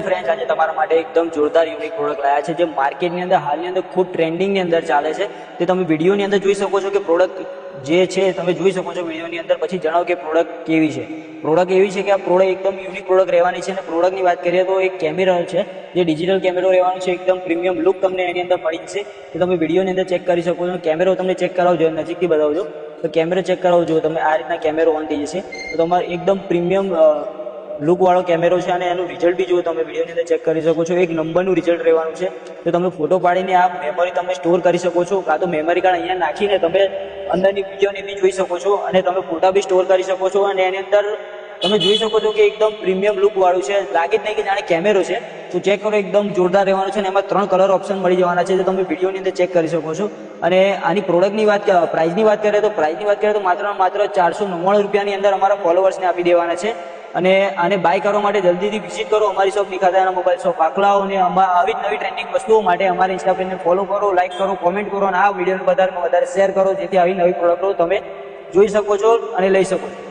Friends, આજે તમારા માટે એકદમ જોરદાર યુનિક પ્રોડક્ટ લાયા છે જે માર્કેટની અંદર હાલની અંદર ખૂબ ટ્રેન્ડિંગની અંદર ચાલે છે. તે તમે વિડીયોની અંદર જોઈ શકો છો કે પ્રોડક્ટ જે છે તમે જોઈ શકો છો વિડીયોની અંદર. પછી જણાવો કે પ્રોડક્ટ કેવી છે. પ્રોડક્ટ એવી છે કે આ પ્રોડક્ટ એકદમ યુનિક પ્રોડક્ટ રહેવાની છે. અને પ્રોડક્ટની વાત કરીએ તો એક કેમેરા છે જે ડિજિટલ કેમેરો રહેવાનો છે. એકદમ પ્રીમિયમ લુક તમને એની અંદર મળી જશે. તો તમે વિડીયોની અંદર ચેક કરી શકો છો. કેમેરો તમને ચેક કરાવજો, નજીકથી બતાવજો તો કેમેરો ચેક કરાવજો તમે. આ રીતના કેમેરો ઓન થઈ જશે તો તમારે એકદમ પ્રીમિયમ લુક વાળો કેમેરો છે. અને એનું રિઝલ્ટ બી જો તમે વિડીયોની અંદર ચેક કરી શકો છો. એક નંબરનું રિઝલ્ટ રહેવાનું છે. તો તમે ફોટો પાડીને આ મેમરી તમે સ્ટોર કરી શકો છો, કાં તો મેમરી કાર્ડ અહીંયા નાખીને તમે અંદરની વિડીયોને બી જોઈ શકો છો અને તમે ફોટા બી સ્ટોર કરી શકો છો. અને એની અંદર તમે જોઈ શકો છો કે એકદમ પ્રીમિયમ લુક વાળું છે. લાગે જ નહીં કે જાણે કેમેરો છે. તો ચેક કરો, એકદમ જોરદાર રહેવાનું છે. અને એમાં 3 કલર ઓપ્શન મળી જવાના છે જે તમે વિડીયોની અંદર ચેક કરી શકો છો. અને આની પ્રોડક્ટની વાત પ્રાઇસની વાત કરીએ તો માત્ર ₹499 અંદર અમારા ફોલોવર્સને આપી દેવાના છે. અને આને બાય કરવા માટે જલ્દીથી વિઝિટ કરો અમારી શોપ નિખાતાના મોબાઈલ શોપ આખલાઓ. અને આવી જ નવી ટ્રેન્ડિંગ વસ્તુઓ માટે અમારી ઇન્સ્ટા પેજને ફોલો કરો, લાઈક કરો, કોમેન્ટ કરો અને આ વિડીયોને વધારે શેર કરો, જેથી આવી નવી પ્રોડક્ટો તમે જોઈ શકો છો અને લઈ શકો છો.